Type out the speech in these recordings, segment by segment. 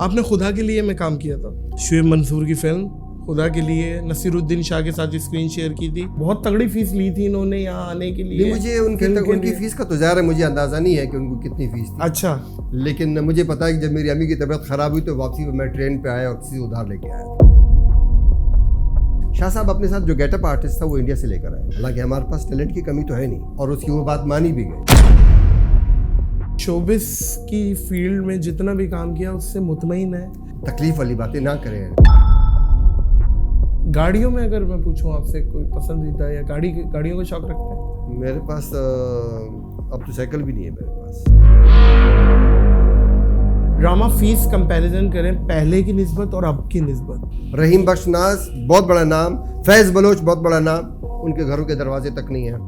आपने खुदा के लिए में काम किया था, शुएब मंसूर की फिल्म खुदा के लिए नसीरुद्दीन शाह के साथ स्क्रीन शेयर की थी। बहुत तगड़ी फीस ली थी इन्होंने यहाँ आने के लिए। मुझे उनकी फीस का तो ज़ाहिर है मुझे अंदाज़ा नहीं है कि उनको कितनी फीस थी। अच्छा, लेकिन मुझे पता है कि जब मेरी अम्मी की तबीयत ख़राब हुई तो वापसी मैं ट्रेन पे आया और किसी उधार लेके आया। शाह साहब अपने साथ जो गेटअप आर्टिस्ट था वो इंडिया से लेकर आए। हालांकि हमारे पास टैलेंट की कमी तो है नहीं और उसकी वो बात मानी भी गई। शोबिस की फील्ड में जितना भी काम किया उससे मुतमईन है। तकलीफ वाली बातें ना करें। गाड़ियों में अगर मैं पूछूं आपसे कोई पसंदीदा या गाड़ियों का शौक रखते हैं? मेरे पास अब तो साइकिल भी नहीं है मेरे पास। ड्रामा फीस कंपैरिजन करें पहले की निस्बत और अब की निस्बत। रहीम बख्श नाज बहुत बड़ा नाम, फैज बलोच बहुत बड़ा नाम, उनके घरों के दरवाजे तक नहीं है।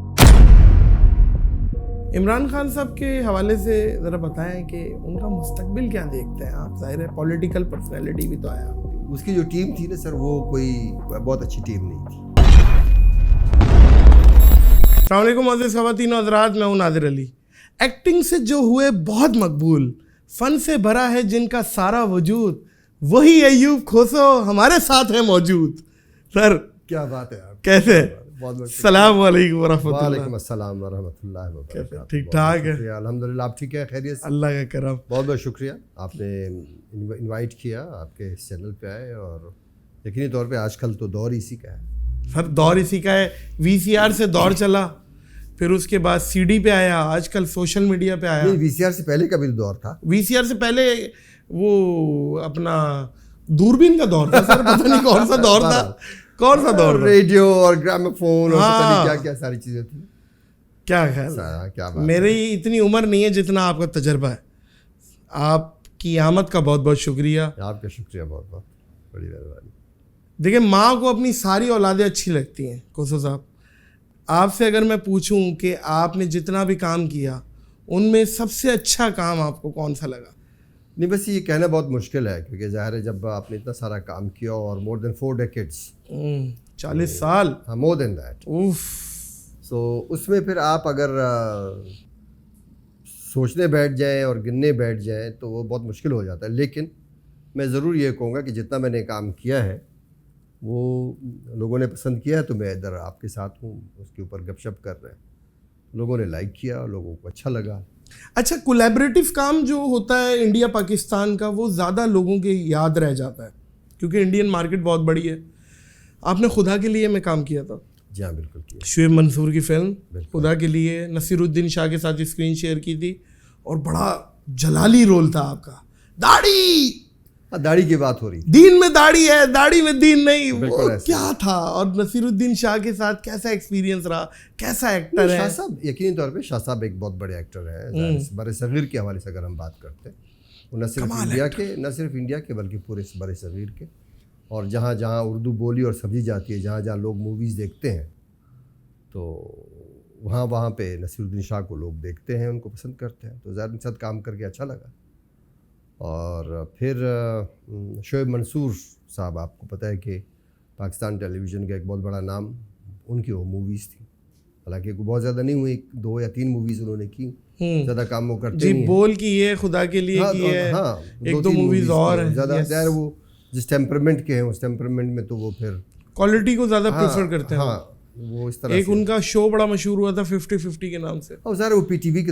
इमरान खान साहब के हवाले से ज़रा बताएं कि उनका मुस्तकबिल क्या देखते हैं आप? जाहिर है पॉलिटिकल पर्सनैलिटी भी तो आया। उसकी जो टीम थी ना सर, वो कोई बहुत अच्छी टीम नहीं थी। अस्सलाम वालेकुम अज़ीज़ ख़वातीन और हज़रात, मैं हूं नादिर अली। एक्टिंग से जो हुए बहुत मकबूल, फ़न से भरा है जिनका सारा वजूद, वही अय्यूब खोसो हमारे साथ है मौजूद। सर क्या बात है आप, कैसे? बहुत सलाम वालेकुम वरहमतुल्लाह। वालेकुम अस्सलाम वरहमतुल्लाह वबरकातुहू। ठीक ठाक है, अल्हम्दुलिल्लाह। आप ठीक है, खैरियत से? अल्लाह का करम। बहुत बहुत शुक्रिया, आपने इनवाइट किया, आपके इस चैनल पे आए। और यकीनी तौर पे आजकल तो दौर इसी का है सर, दौर इसी का है। VCR से दौर चला, फिर उसके बाद CD पे आया, आजकल सोशल मीडिया पे आया। नहीं, VCR से पहले का भी दौर था। VCR से पहले वो अपना दूरबीन का दौर था सर, पता नहीं कौन सा दौर था। कौन सा दौर? रेडियो और ग्रामोफोन और पता नहीं क्या क्या सारी चीजें थी। क्या ख्याल? क्या बात। मेरी इतनी उम्र नहीं है जितना आपका तजर्बा है। आपकी आमद का बहुत बहुत शुक्रिया। आपका शुक्रिया, बहुत बहुत बड़ी मेहरबानी। देखिए, माँ को अपनी सारी औलादें अच्छी लगती हैं। खोसो साहब, आपसे अगर मैं पूछूं कि आपने जितना भी काम किया उनमें सबसे अच्छा काम आपको कौन सा लगा? नहीं, बस ये कहना बहुत मुश्किल है क्योंकि ज़ाहिर है जब आपने इतना सारा काम किया और मोर देन 4 decades, 40 साल, हाँ, मोर देन दैट। सो उसमें फिर आप अगर सोचने बैठ जाएं और गिनने बैठ जाएं तो वो बहुत मुश्किल हो जाता है। लेकिन मैं ज़रूर ये कहूँगा कि जितना मैंने काम किया है वो लोगों ने पसंद किया है, तो मैं इधर आपके साथ हूँ, उसके ऊपर गपशप कर रहे हैं। लोगों ने लाइक किया, लोगों को अच्छा लगा। अच्छा, कोलैबोरेटिव काम जो होता है इंडिया पाकिस्तान का, वो ज़्यादा लोगों के याद रह जाता है क्योंकि इंडियन मार्केट बहुत बड़ी है। आपने खुदा के लिए में काम किया था? जी हाँ, बिल्कुल किया। शुएब मंसूर की फिल्म खुदा के लिए नसीरुद्दीन शाह के साथ स्क्रीन शेयर की थी और बड़ा जलाली रोल था आपका। दाढ़ी की बात हो रही, दीन में दाढ़ी है, दाढ़ी में दीन नहीं, वो ऐसे क्या था? और नसीरुद्दीन शाह के साथ कैसा एक्सपीरियंस रहा? कैसा एक्टर है शाह साहब? यकीनी तौर पे शाह साहब एक बहुत बड़े एक्टर हैं। बड़े सगीर के हवाले से अगर हम बात करते हैं, वो न सिर्फ इंडिया के बल्कि पूरे बड़े सगीर के, और जहाँ जहाँ उर्दू बोली और समझी जाती है, जहाँ जहाँ लोग मूवीज़ देखते हैं, तो वहाँ पे नसीरुद्दीन शाह को लोग देखते हैं, उनको पसंद करते हैं। तो ज़ाहिर उनके साथ काम करके अच्छा लगा। और फिर शुएब मंसूर साहब, आपको पता है कि पाकिस्तान टेलीविज़न का एक बहुत बड़ा नाम, उनकी वो मूवीज़ थी। हालांकि बहुत ज़्यादा नहीं हुई, 2 या 3 मूवीज़ उन्होंने की, ज़्यादा काम वो करते नहीं। बोल की है, खुदा के लिए की है, हाँ, 1-2 मूवीज़ और हैं। ज़्यादा ज़ाहिर वो जिस टेम्परामेंट के हैं उस टेम्परामेंट में तो वो फिर क्वालिटी को ज़्यादा प्रेफर करते हैं। हाँ, वो इस तरह एक उनका शो बड़ा मशहूर हुआ था 50-50 के नाम से। और ज़ाहिर वो पीटीवी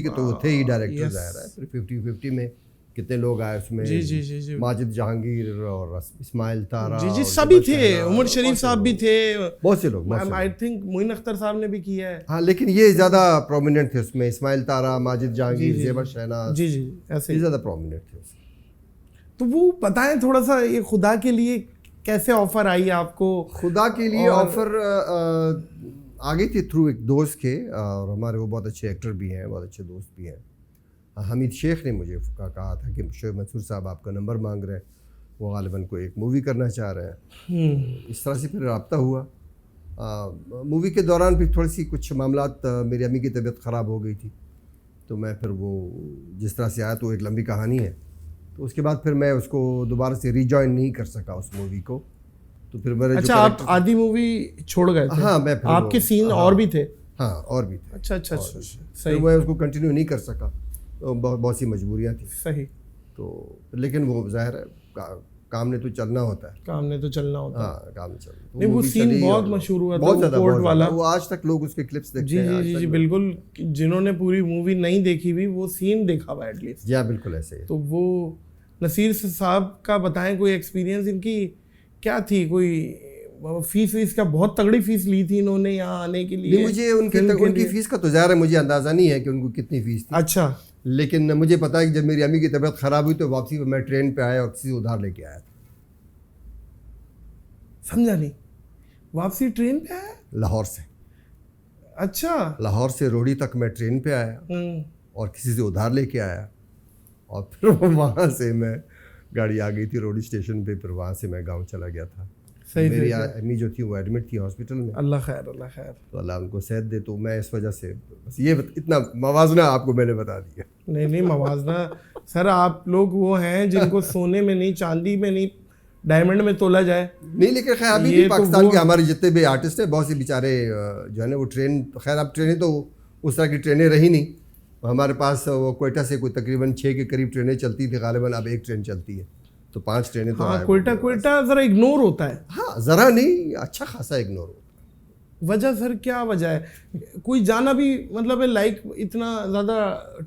के तो थे ही डायरेक्टर। ज़ाहिर है फिर 50-50 में कितने लोग आए उसमें। जी। माजिद जहांगीर और इस्माइल तारा, जी सभी थे, उमर शरीफ साहब भी थे, बहुत से लोग। आई थिंक मोइन अख्तर साहब ने भी किया है। हाँ, लेकिन ये ज़्यादा प्रोमिनेंट थे उसमें। इस्माइल तारा, माजिद जहांगीर, ज़ेबा शहनाज, जी ऐसे ज़्यादा प्रोमिनेंट थे उसमें। तो वो बताएं थोड़ा सा, ये खुदा के लिए कैसे ऑफर आई आपको? खुदा के लिए ऑफर आ गई थी थ्रू एक दोस्त के, और हमारे वो बहुत अच्छे एक्टर भी हैं, बहुत अच्छे दोस्त भी हैं। हमीद शेख ने मुझे कहा था कि शुएब मंसूर साहब आपका नंबर मांग रहे हैं, वो गालिबन को एक मूवी करना चाह रहे हैं। इस तरह से फिर रब्ता हुआ। मूवी के दौरान फिर थोड़ी सी कुछ मामलात, मेरी अम्मी की तबीयत ख़राब हो गई थी, तो मैं फिर वो जिस तरह से आया, तो एक लंबी कहानी है। तो उसके बाद फिर मैं उसको दोबारा से रीजॉइन नहीं कर सका उस मूवी को। तो फिर मेरे अच्छा, आप आधी मूवी छोड़ गए थे? हाँ, मैं फिर आपके सीन और भी थे? हाँ, और भी थे। अच्छा, सही। मैं उसको कंटिन्यू नहीं कर सका, तो बहुत सी मजबूरियाँ थी। सही। तो लेकिन वो जाहिर है काम ने तो चलना होता है, काम ने तो चलना होता है। हाँ काम चलना। नहीं, वो सीन बहुत मशहूर हुआ था, बहुत ज़्यादा कोर्ट वाला। वो आज तक लोग उसके क्लिप्स देखते जी हैं। जी जी जी बिल्कुल, जिन्होंने पूरी मूवी नहीं देखी हुई वो सीन देखा हुआ एटलीस्ट। जी हाँ बिल्कुल ऐसे ही। तो वो नसीर साहब का बताएं कोई एक्सपीरियंस, इनकी क्या थी, कोई फीस वीस का बहुत तगड़ी फीस ली थी इन्होंने यहाँ आने के लिए? नहीं मुझे उनकी फीस का तो ज़ाहिर है मुझे अंदाज़ा नहीं है कि उनको कितनी फीस थी। अच्छा। लेकिन मुझे पता है कि जब मेरी अम्मी की तबीयत ख़राब हुई तो वापसी में मैं ट्रेन पे आया और किसी से उधार लेके आया था। समझा नहीं, वापसी ट्रेन पे आया? लाहौर से। अच्छा। लाहौर से रोहड़ी तक मैं ट्रेन पे आया और किसी से उधार लेके आया और फिर वहाँ से मैं गाड़ी आ गई थी रोहड़ी स्टेशन पे, फिर वहाँ से मैं गांव चला गया था। सही मेरी अम्मी जो थी वो एडमिट थी हॉस्पिटल में। अल्लाह खैर, अल्लाह खैर। तो अल्लाह उनको सेहत दे। तो मैं इस वजह से बस ये इतना मवाजना आपको मैंने बता दिया। नहीं नहीं मवाजना सर, आप लोग वो हैं जिनको सोने में नहीं, चांदी में नहीं, डायमंड में तोला जाए। नहीं लेकिन खैर अभी भी पाकिस्तान के हमारे जितने भी आर्टिस्ट हैं बहुत से बेचारे जो है ना वो ट्रेन, खैर अब ट्रेनें तो उस तरह की ट्रेनें रही नहीं। हमारे पास वो कोयटा से कोई तकरीबन 6 के करीब ट्रेनें चलती थी गालिबन, अब 1 ट्रेन चलती है, तो 5 ट्रेनें तो हाँ, कोयटा ज़रा इग्नोर होता है। हाँ ज़रा नहीं, अच्छा खासा इग्नोर होता है। वजह सर क्या वजह है? कोई जाना भी मतलब है लाइक इतना ज़्यादा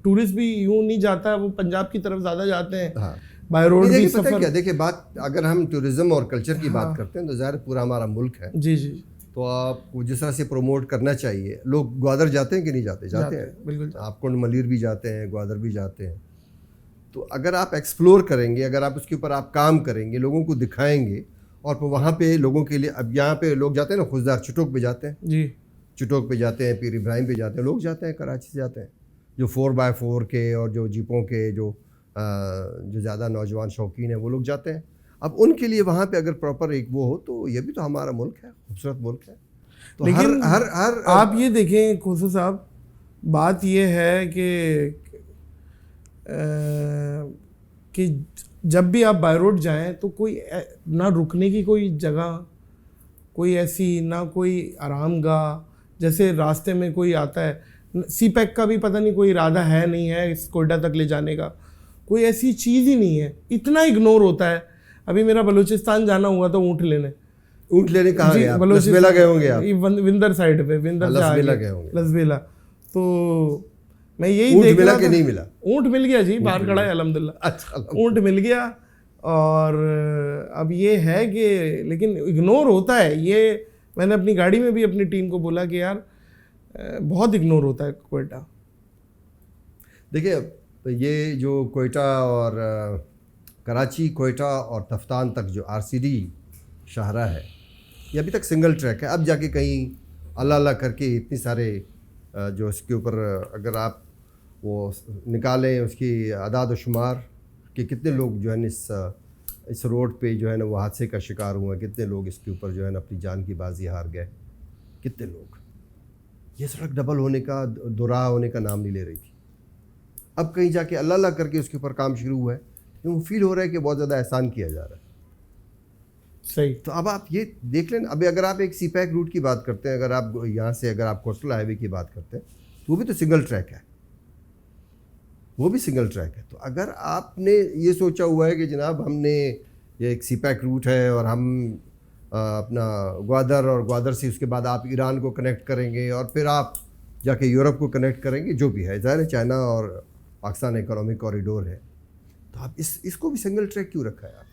टूरिस्ट भी यूँ नहीं जाता है, वो पंजाब की तरफ ज़्यादा जाते हैं। हाँ बाय रोड भी पता है क्या, देखिए बात अगर हम टूरिज्म और कल्चर की बात करते हैं तो ज़ाहिर पूरा हमारा मुल्क है। जी जी। तो आपको जिस तरह से प्रमोट करना चाहिए, लोग ग्वादर जाते हैं कि नहीं जाते? जाते हैं बिल्कुल। आप कुंड मलिर भी जाते हैं, ग्वादर भी जाते हैं। तो अगर आप एक्सप्लोर करेंगे, अगर आप उसके ऊपर आप काम करेंगे, लोगों को दिखाएंगे और फिर वहाँ पे लोगों के लिए, अब यहाँ पे लोग जाते हैं ना खुशदार चुटोक पे जाते हैं जी, चुटोक पे जाते हैं, पीर इब्राहिम पे जाते हैं, लोग जाते हैं, कराची से जाते हैं, जो 4x4 के और जो जीपों के जो ज़्यादा नौजवान शौकीन हैं वो लोग जाते हैं। अब उनके लिए वहाँ पे अगर प्रॉपर एक वो हो तो ये भी तो हमारा मुल्क है, खूबसूरत मुल्क है। तो लेकिन हर आप ये देखें खोसो साहब, बात ये है कि जब भी आप बाय रोड जाएं तो कोई ना रुकने की कोई जगह, कोई ऐसी ना कोई आरामगाह, जैसे रास्ते में कोई आता है, सी पैक का भी पता नहीं कोई इरादा है नहीं है इस कोयटा तक ले जाने का, कोई ऐसी चीज़ ही नहीं है, इतना इग्नोर होता है। अभी मेरा बलूचिस्तान जाना हुआ था ऊँट लेने कहाँ गए आप? लसबेला गए होंगे आप? विंदर साइड पे, विंदर से लसबेला गए होंगे। लसबेला। तो मैं यही देख रहा था, नहीं मिला? ऊँट मिल गया जी, बाहर खड़ा है अल्हम्दुलिल्लाह। अच्छा, ऊँट मिल गया। और अब ये है कि लेकिन इग्नोर होता है ये। मैंने अपनी गाड़ी में भी अपनी टीम को बोला कि यार बहुत इग्नोर होता है कोयटा। देखिए ये जो कोयटा और कराची, कोयटा और तफ्तान तक जो RCD शाहरा है ये अभी तक सिंगल ट्रैक है। अब जाके कहीं अल्लाह अल्लाह करके इतनी सारे जो इसके ऊपर अगर आप वो निकालें उसकी आदाद व शुमार कि कितने लोग जो है इस रोड पे जो है ना वो हादसे का शिकार हुए, कितने लोग इसके ऊपर जो है ना अपनी जान की बाजी हार गए, कितने लोग। ये सड़क डबल होने का, दोराह होने का नाम नहीं ले रही थी। अब कहीं जाके अल्लाह अल्लाह करके उसके ऊपर काम शुरू हुआ है, वो फील हो रहा है कि बहुत ज़्यादा एहसान किया जा रहा है। सही। तो अब आप ये देख लें, अभी अगर आप एक सी पैक रूट की बात करते हैं, अगर आप यहाँ से अगर आप कोस्टल हाईवे की बात करते हैं तो वो भी तो सिंगल ट्रैक है, वो भी सिंगल ट्रैक है। तो अगर आपने ये सोचा हुआ है कि जनाब हमने ये एक सी पैक रूट है और हम अपना ग्वादर, और ग्वादर से उसके बाद आप ईरान को कनेक्ट करेंगे और फिर आप जाके यूरोप को कनेक्ट करेंगे, जो भी है, ज़ाहिर है चाइना और पाकिस्तान इकोनॉमिक कॉरिडोर है, तो आप इसको भी सिंगल ट्रैक क्यों रखा है आप?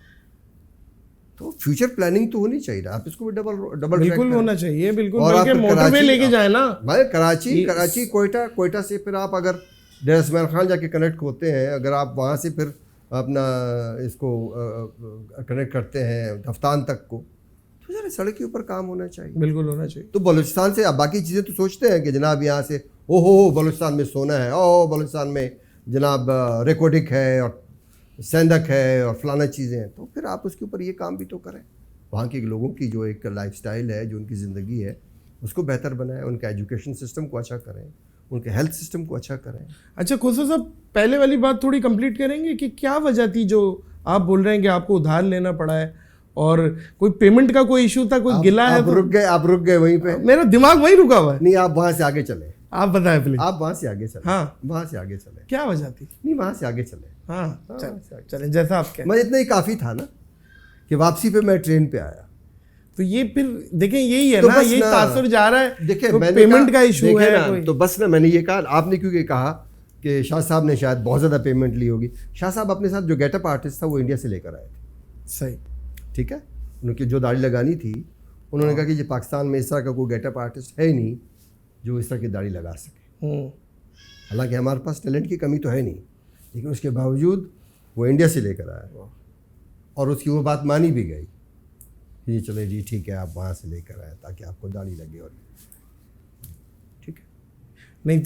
तो फ्यूचर प्लानिंग तो होनी चाहिए ना, आप इसको भी डबल बिल्कुल होना चाहिए, बिल्कुल। और आप मोटरवे लेके जाए ना भाई, कराची कोयटा से फिर आप अगर डेरा इस्माइल खान जाके कनेक्ट होते हैं, अगर आप वहाँ से फिर अपना इसको कनेक्ट करते हैं तफ्तान तक को, तो ज़रा सड़क के ऊपर काम होना चाहिए। बिल्कुल होना चाहिए। तो बलूचिस्तान से आप बाकी चीज़ें तो सोचते हैं कि जनाब यहाँ से ओहो बलूचिस्तान में सोना है, ओह बलूचिस्तान में जनाब रेकोडिक है और सेंधक है और फलाना चीज़ें हैं, तो फिर आप उसके ऊपर ये काम भी तो करें। वहाँ के लोगों की जो एक लाइफस्टाइल है, जो उनकी ज़िंदगी है, उसको बेहतर बनाएं, उनका एजुकेशन सिस्टम को अच्छा करें, उनके हेल्थ सिस्टम को अच्छा करें। अच्छा खोसो साहब, पहले वाली बात थोड़ी कंप्लीट करेंगे कि क्या वजह थी जो आप बोल रहे हैं कि आपको उधार लेना पड़ा है, और कोई पेमेंट का कोई इशू था, कोई गिला है? आप रुक गए वहीं पे? मेरा दिमाग वहीं रुका हुआ है। नहीं, आप वहाँ से आगे चले। आप बताएं प्लीज। आप वहाँ से आगे चले। हाँ, वहाँ से आगे चले। क्या वजह थी? नहीं, वहाँ से आगे चले। हाँ, वहाँ से आगे चलें जैसा आप कहें। मैं इतना ही काफ़ी था ना कि वापसी पे मैं ट्रेन पे आया। तो ये फिर देखें यही है तो ना, बस यही ना, तासुर जा रहा है। देखिए तो मैंने पेमेंट कहा- का इशू देखे है ना, कोई। तो बस ना मैंने ये कहा, आपने क्योंकि कहा कि शाह साहब ने शायद बहुत ज़्यादा पेमेंट ली होगी। शाह साहब अपने साथ जो गेटअप आर्टिस्ट था वो इंडिया से लेकर आए थे। सही। ठीक है, उनकी जो दाढ़ी लगानी थी उन्होंने कहा कि ये पाकिस्तान में इस तरह का कोई गेटअप आर्टिस्ट है ही नहीं जो इस तरह की दाढ़ी लगा सके। हालांकि हमारे पास टैलेंट की कमी तो है नहीं, लेकिन उसके बावजूद वो इंडिया से लेकर आया और उसकी वो बात मानी भी गई कि चले जी ठीक है, आप वहाँ से लेकर आए ताकि आपको दाढ़ी लगे। और ठीक है, नहीं,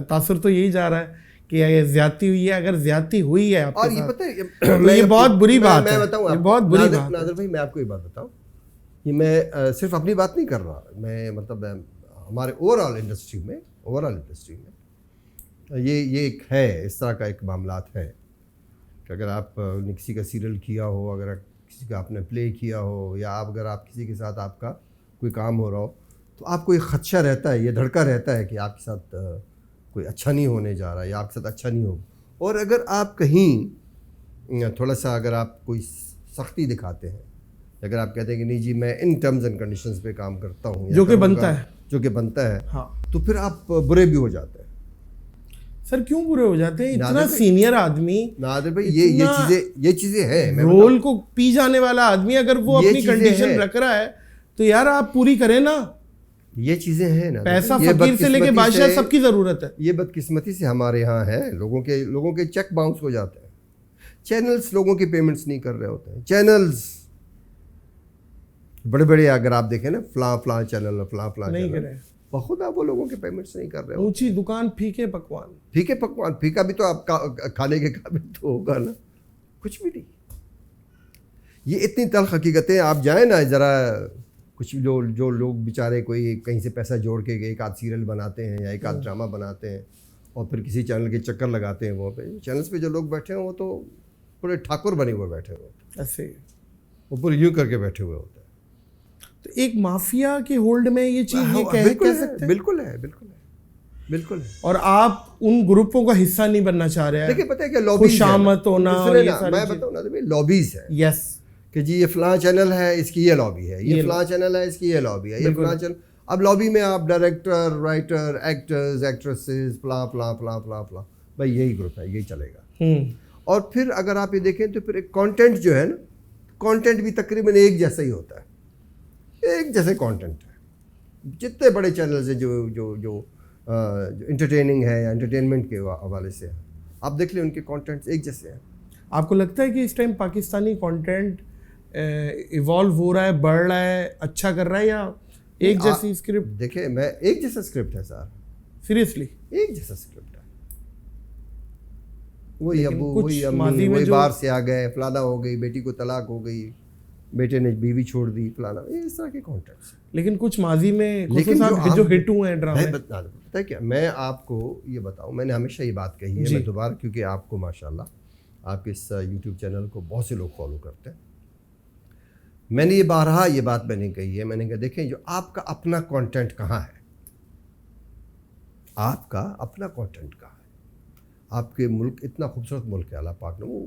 तासुर तो यही जा रहा है कि अगर ज्यादती हुई है, अगर ज्यादती हुई है आपके और ये साथ, पता है तो ये बहुत बुरी बात है। मैं बताऊँ ये बहुत बुरी बात है। नादिर भाई, मैं आपको एक बात बताऊँ, ये मैं सिर्फ अपनी बात नहीं कर रहा, मैं मतलब हमारे ओवरऑल इंडस्ट्री में ये एक है, इस तरह का एक मामलात है कि अगर आप ने किसी का सीरियल किया हो, अगर किसी का आपने प्ले किया हो, या अगर आप किसी के साथ आपका कोई काम हो रहा हो, तो आपको एक खदशा रहता है, ये धड़का रहता है कि आपके साथ कोई अच्छा नहीं होने जा रहा है या आपके साथ अच्छा नहीं हो। और अगर आप कहीं थोड़ा सा अगर आप कोई सख्ती दिखाते हैं, अगर आप कहते हैं कि नहीं जी मैं इन टर्म्स एंड कंडीशंस पे काम करता हूँ, जो कि बनता है, हाँ, तो फिर आप बुरे भी हो जाते हैं। सर क्यों बुरे हो जाते हैं? इतना सीनियर आदमी, नादिर भाई, ये चीजें हैं। रोल को पी जाने वाला आदमी, अगर वो अपनी कंडीशन रख रहा है तो यार आप पूरी करें ना। ये चीजें हैं ना, पैसा फकीर से लेके बादशाह सबकी जरूरत है। ये बदकिस्मती से हमारे यहाँ है, लोगों के चेक बाउंस हो जाते हैं, चैनल्स लोगों की पेमेंट्स नहीं कर रहे होते हैं। चैनल्स बड़े अगर आप देखें ना, फलां चैनल नहीं कर रहे, बखुदा वो लोगों के पेमेंट्स नहीं कर रहे। ऊंची दुकान फीके पकवान, फीका भी तो आपका खाने के काबिल तो होगा ना, कुछ भी नहीं। ये इतनी तल्ख हकीकतें, आप जाए ना ज़रा, कुछ जो लोग बेचारे कोई कहीं से पैसा जोड़ के एक आध सीरियल बनाते हैं या एक आध ड्रामा बनाते हैं और फिर किसी चैनल के चक्कर लगाते हैं, वो पे चैनल्स पे जो लोग बैठे हैं वो तो पूरे ठाकुर बने हुए बैठे हुए होते हैं, ऐसे वो पूरे यूँ करके बैठे हुए होते हैं। तो एक माफिया के होल्ड में ये चीज़ ये कह सकते हैं। बिल्कुल है। और आप उन ग्रुपों का हिस्सा नहीं बनना चाह रहे हैं। देखिए पता है क्या, लॉबीज खुशामत होना, मैं बताऊँ ना, लॉबीज है। यस, कि जी ये फलां चैनल है, इसकी ये लॉबी है, ये फलां चैनल है, इसकी ये लॉबी है, ये फलां चैनल। अब लॉबी में आप डायरेक्टर, राइटर, एक्टर्स, एक्ट्रेसेस, फलां भाई यही ग्रुप है, यही चलेगा। और फिर अगर आप ये देखें तो फिर एक कंटेंट जो है ना, कंटेंट भी तकरीबन एक जैसा ही होता है, एक जैसे कंटेंट है। जितने बड़े चैनल्स हैं जो इंटरटेनिंग है या एंटरटेनमेंट के हवाले से, आप देख लें उनके कंटेंट्स एक जैसे हैं। आपको लगता है कि इस टाइम पाकिस्तानी कंटेंट इवॉल्व हो रहा है, बढ़ रहा है, अच्छा कर रहा है, या एक जैसी स्क्रिप्ट? देखिए मैं एक जैसा स्क्रिप्ट है सर, सीरियसली एक जैसा स्क्रिप्ट है। वही अबू, वही अम्मी, वही बाहर से आ गए, फलाना हो गई, बेटी को तलाक हो गई, बेटे ने बीवी छोड़ दी, फलाना, ये इस तरह के कॉन्टेंट्स। लेकिन कुछ माजी में जो हिट हुए हैं ड्रामे, पता है क्या, मैं आपको ये बताऊं, मैंने हमेशा ये बात कही है, मैं दोबारा, क्योंकि आपको माशाल्लाह आपके इस यूट्यूब चैनल को बहुत से लोग फॉलो करते हैं, मैंने ये बारहा ये बात मैंने कही है। मैंने कहा देखें, जो आपका अपना कंटेंट कहाँ है, आपका अपना कंटेंट कहाँ है। आपके मुल्क इतना खूबसूरत मुल्क है अल्लाह पाक ने, वो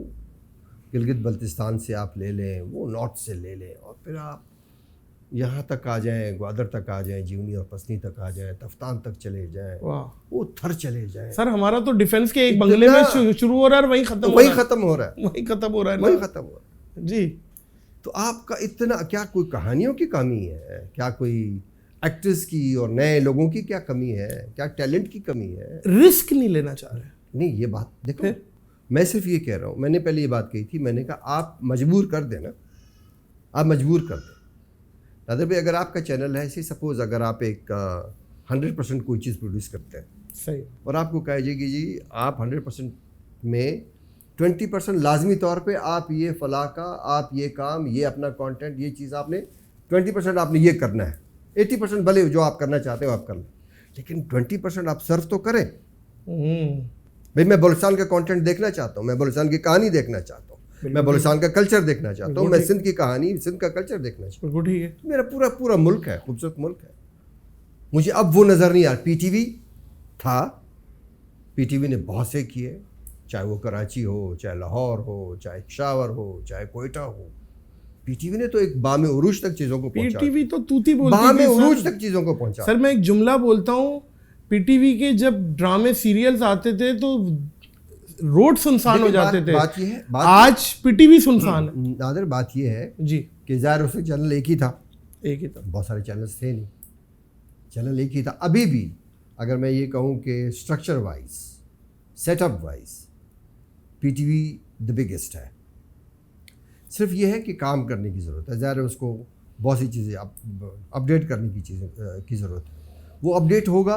गिलगित बल्तिस्तान से आप ले लें, वो नॉर्थ से ले लें, और फिर आप यहाँ तक आ जाएं, ग्वादर तक आ जाएं, जीवनी और पसनी तक आ जाएं, तफ्तान तक चले जाएं, वो थर चले जाएं। सर हमारा तो डिफेंस के एक बंगले में शुरू हो रहा है, वहीं खत्म हो रहा है जी। तो आपका इतना क्या, कोई कहानियों की कमी है क्या, कोई एक्टर्स की और नए लोगों की क्या कमी है, क्या टैलेंट की कमी है? रिस्क नहीं लेना चाह रहे। नहीं, ये बात देखो, मैं सिर्फ ये कह रहा हूँ, मैंने पहले ये बात कही थी, मैंने कहा आप मजबूर कर देना, आप मजबूर कर दें। नादिर भाई, अगर आपका चैनल है, सपोज अगर आप एक 100% कोई चीज़ प्रोड्यूस करते हैं, सही, और आपको कहा जाएगी जी आप 100% में 20% लाजमी तौर पे आप ये फला का, आप ये काम, ये अपना कंटेंट, ये चीज़ आपने 20% आपने ये करना है, 80% भले जो आप करना चाहते हो आप कर लें, लेकिन 20% आप सर्व तो करें। भाई मैं बलूचिस्तान का कंटेंट देखना चाहता हूँ, मैं बलूचिस्तान की कहानी देखना चाहता हूँ, मैं बलूचिस्तान का कल्चर देखना चाहता हूँ, मैं सिंध की कहानी, सिंध का कल्चर देखना चाहता हूँ। ठीक है, मेरा पूरा मुल्क है, खूबसूरत मुल्क है, मुझे अब वो नज़र नहीं आ रहा। PTV था, पीटीवी ने बहुत से किए, चाहे वो कराची हो, चाहे लाहौर हो, चाहे पेशावर हो, चाहे कोयटा हो। पीटीवी ने तो एक बामे उरूज तक चीज़ों को पहुंचा। पीटीवी तो तूती बोलती बामे थी उरूज सर। तक चीज़ों को पहुंचा। सर मैं एक जुमला बोलता हूँ, पीटीवी के जब ड्रामे सीरियल्स आते थे तो रोड सुनसान हो देखिए, जाते थे। बात ये है, आज पीटीवी सुनसान है। नादिर, बात ये है जी, कि ज़ाहिर उस वक्त चैनल एक ही था, एक ही था। बहुत सारे चैनल्स थे नहीं, चैनल एक ही था। अभी भी अगर मैं ये कहूँ कि structure wise, setup wise PTV the biggest है। सिर्फ ये है कि काम करने की ज़रूरत है। ज़ाहिर है उसको बहुत सी चीज़ें अपडेट करने की की ज़रूरत है। वो अपडेट होगा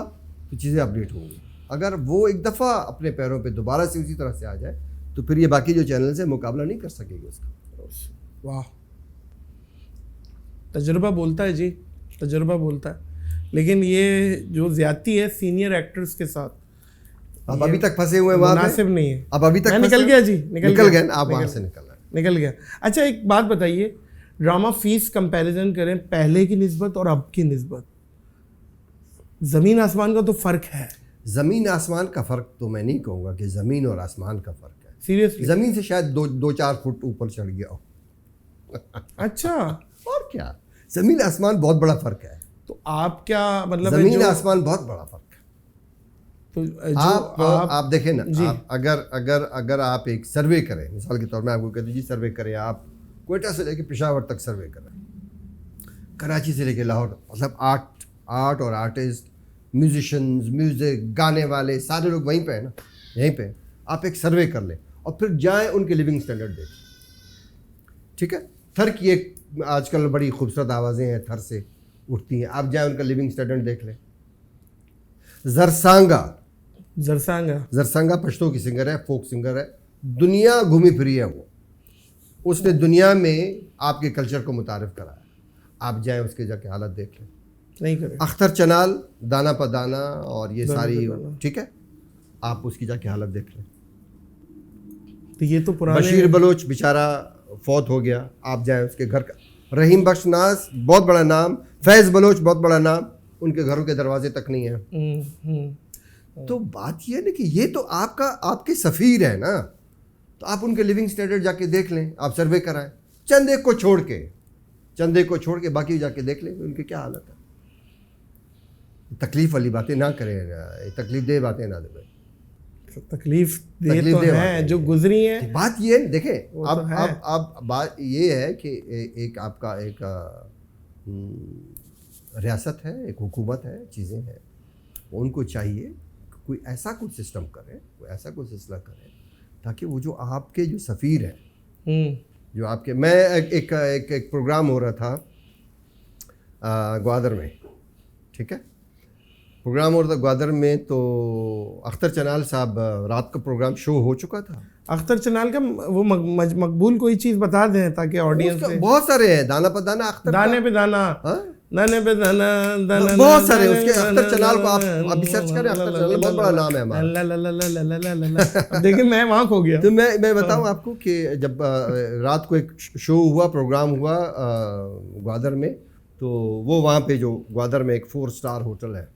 तो चीज़ें अपडेट होंगी। अगर वो एक दफ़ा अपने पैरों पे दोबारा से उसी तरह से आ जाए तो फिर ये बाकी जो चैनल्स हैं मुकाबला नहीं कर सकेगी उसका। वाह, तजुर्बा बोलता है जी, तजुर्बा बोलता है। लेकिन ये जो ज्यादती है सीनियर एक्टर्स के साथ, अब अभी तक फंसे हुए हैं वहाँ पे। मुनासिब नहीं है। अब अभी तक मैं निकल गया जी, निकल गए, आप वहाँ से निकल रहे हैं। निकल गया। अच्छा एक बात बताइए, ड्रामा फीस कंपैरिजन करें पहले की निस्बत और अब की निस्बत, ज़मीन आसमान का तो फ़र्क है। ज़मीन आसमान का फ़र्क तो मैं नहीं कहूँगा कि ज़मीन और आसमान का फ़र्क है। सीरियसली? ज़मीन से शायद 2-4 फुट ऊपर चढ़ गया हो। अच्छा, और क्या, ज़मीन आसमान बहुत बड़ा फ़र्क है। तो आप क्या मतलब है ज़मीन जो- आसमान बहुत बड़ा फ़र्क है। तो जो आप देखें ना, आप अगर आप एक सर्वे करें, मिसाल के तौर में आपको कहते हैं जी सर्वे करें, आप कोयटा से लेके पेशावर तक सर्वे करें, कराची से लेके लाहौर, मतलब आर्ट और आर्टिस्ट, म्यूजिशंस, म्यूज़िक गाने वाले सारे लोग वहीं पे हैं ना, यहीं पे। आप एक सर्वे कर लें और फिर जाएं उनके लिविंग स्टैंडर्ड देखें। ठीक है, थर की एक आजकल बड़ी खूबसूरत आवाज़ें हैं, थर से उठती हैं, आप जाएं उनका लिविंग स्टैंडर्ड देख लें। जरसांगा पश्तो की सिंगर है, फोक सिंगर है, दुनिया घूमी फिरी है वो, उसने दुनिया में आपके कल्चर को मुतारिफ कराया। आप जाएं उसके जाके हालत देख लें। नहीं करें। अख्तर चनाल, दाना पदाना और ये दाना सारी, पदाना। ठीक है, आप उसकी जाके हालत देख लें। तो ये तो पुराने बशीर बलोच बेचारा फौत हो गया, आप जाएं उसके घर का। रहीम बख्श नाज बहुत बड़ा नाम, फैज़ बलोच बहुत बड़ा नाम, उनके घरों के दरवाजे तक नहीं है। तो बात ये है ना कि ये तो आपके सफ़ीर है ना, तो आप उनके लिविंग स्टैंडर्ड जाके देख लें, आप सर्वे कराएं, चंद एक को छोड़ के बाकी जाके देख लें उनकी क्या हालत है। तकलीफ वाली बातें ना करें, तकलीफ दे बातें ना दें। तकलीफ तो है जो गुजरी है। बात ये है, देखें वो अब तो है। अब बात ये है कि एक आपका एक रियासत है, एक हुकूमत है, चीज़ें हैं, उनको चाहिए कि कोई ऐसा कुछ सिस्टम करे, कोई ऐसा कुछ सिलसिला करे ताकि वो जो आपके जो सफ़ीर हैं, जो आपके, मैं एक प्रोग्राम हो रहा था ग्वादर में, ठीक है, प्रोग्राम हो रहा था ग्वादर में, तो अख्तर चनाल साहब रात का प्रोग्राम शो हो चुका था। अख्तर चनाल का वो मकबूल कोई चीज़ बता दें ताकि ऑडियंस उसका बहुत सारे हैं, दाना पे दाना, अख्तर दाने पे दाना, दाने पे दाना, दाना बहुत सारे उसके। अख्तर चनाल को आप अभी सर्च करें, अख्तर चनाल बहुत बड़ा नाम है हमारा। देखिए मैं वहाँ खो गया। तो मैं बताऊँ आपको कि जब रात को एक शो हुआ, प्रोग्राम हुआ ग्वादर में, तो वो वहाँ पे जो ग्वादर में एक 4 स्टार होटल है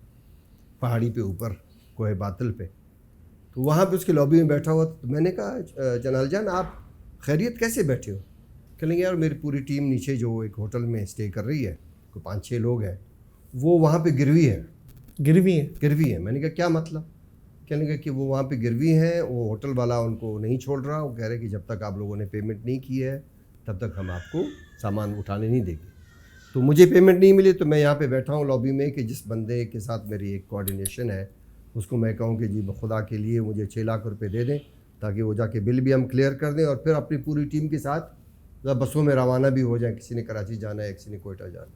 पहाड़ी पे ऊपर कोहे बातल पे, तो वहाँ पे उसके लॉबी में बैठा हुआ। तो मैंने कहा चनाल जान आप खैरियत कैसे बैठे हो? कहेंगे यार मेरी पूरी टीम नीचे जो एक होटल में स्टे कर रही है, कोई 5-6 लोग हैं, वो वहाँ पे गिरवी है। मैंने कहा क्या मतलब? कहने लगा कि वो वहाँ पे गिरवी हैं, वो होटल वाला उनको नहीं छोड़ रहा, वो कह रहे कि जब तक आप लोगों ने पेमेंट नहीं की है तब तक हम आपको सामान उठाने नहीं देंगे। तो मुझे पेमेंट नहीं मिली, तो मैं यहाँ पे बैठा हूँ लॉबी में कि जिस बंदे के साथ मेरी एक कोऑर्डिनेशन है उसको मैं कहूँ कि जी खुदा के लिए मुझे 6 लाख रुपए दे दें ताकि वो जाके बिल भी हम क्लियर कर दें और फिर अपनी पूरी टीम के साथ बसों में रवाना भी हो जाए। किसी ने कराची जाना है, किसी ने कोयटा जाना है।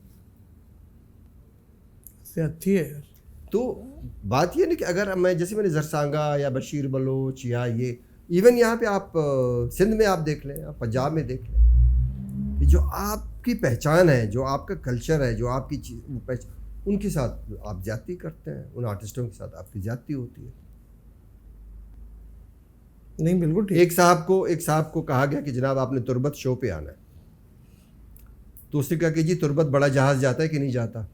से अच्छी है। तो बात ये नहीं कि अगर मैं, जैसे मैंने जरसांगा या बशीर बलोच या ये, इवन यहाँ पे आप सिंध में आप देख लें, आप पंजाब में देख लें, कि जो आपकी पहचान है, जो आपका कल्चर है, जो आपकी चीज़, उनके साथ आप ज्यादती करते हैं, उन आर्टिस्टों के साथ आपकी ज्यादती होती है। नहीं बिल्कुल ठीक। एक साहब को कहा गया कि जनाब आपने तुरबत शो पे आना है, तो उसने कहा कि जी तुरबत बड़ा जहाज़ जाता है कि नहीं जाता?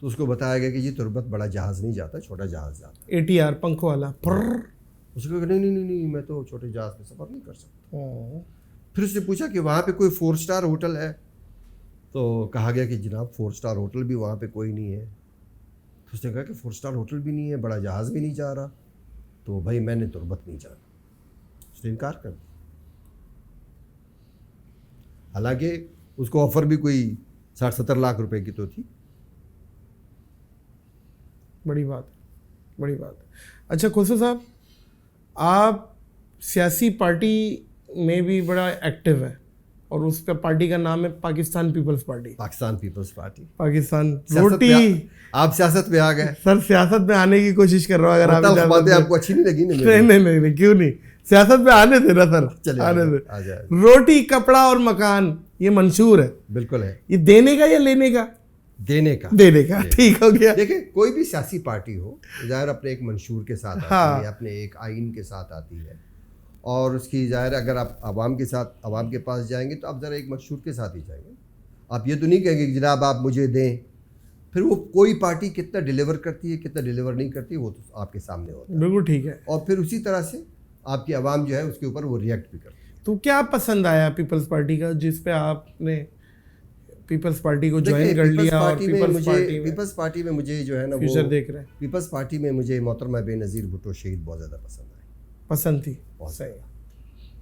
तो उसको बताया गया कि जी तुर्बत बड़ा जहाज़ नहीं जाता, छोटा जहाज़ जाता ATR पंखों वाला है। उसको कहा नहीं, मैं तो छोटे जहाज़ में सफ़र नहीं कर सकता। फिर उसने पूछा कि वहाँ पे कोई 4 स्टार होटल है? तो कहा गया कि जनाब 4 स्टार होटल भी वहाँ पे कोई नहीं है। तो उसने कहा कि 4 स्टार होटल भी नहीं है, बड़ा जहाज़ भी नहीं जा रहा, तो भाई मैंने तुर्बत नहीं जाना। उसने इनकार कर दिया। हालांकि उसको ऑफ़र भी कोई 60-70 लाख रुपए की तो थी। बड़ी बात, बड़ी बात। अच्छा खोसो साहब, आप सियासी पार्टी में भी बड़ा एक्टिव है और उसका पार्टी का नाम है पाकिस्तान पीपल्स पार्टी। पाकिस्तान पीपल्स पार्टी, पाकिस्तान सियासत रोटी। में आप सियासत में आ गए सर सियासत में आने की कोशिश कर रहा हूँ, अगर आप बताओ, इजाजत बातें दें। आपको अच्छी नहीं लगी ना? नहीं, क्यों नहीं, सियासत में आने दे ना सर, चलिए आने दे। आ जाए। रोटी कपड़ा और मकान, ये मंशूर है। बिल्कुल है। ये देने का या लेने का? देने का। ठीक हो गया। देखिए कोई भी सियासी पार्टी हो, जाहिर अपने एक मंशूर के साथ आती है, अपने एक आइन के साथ आती है, और उसकी जाहिर अगर आप आवाम के साथ, आवाम के पास जाएंगे तो आप ज़रा एक मंशूर के साथ ही जाएंगे। आप ये तो नहीं कहेंगे कि जनाब आप मुझे दें। फिर वो कोई पार्टी कितना डिलीवर करती है, कितना डिलीवर नहीं करती, वो तो आपके सामने होता है। बिल्कुल ठीक है। और फिर उसी तरह से आपकी आवाम जो है उसके ऊपर वो रिएक्ट भी करती है। तो क्या पसंद आया पीपल्स पार्टी का, जिस पे आपने पीपल्स पार्टी को ज्वाइन कर लिया और पीपल्स पार्टी में मुझे जो है ना फ्यूचर वो देख रहे हैं? पीपल्स पार्टी में मुझे मोहतरमा बेनज़ीर भुट्टो शहीद बहुत ज़्यादा पसंद थी। बहुत सही।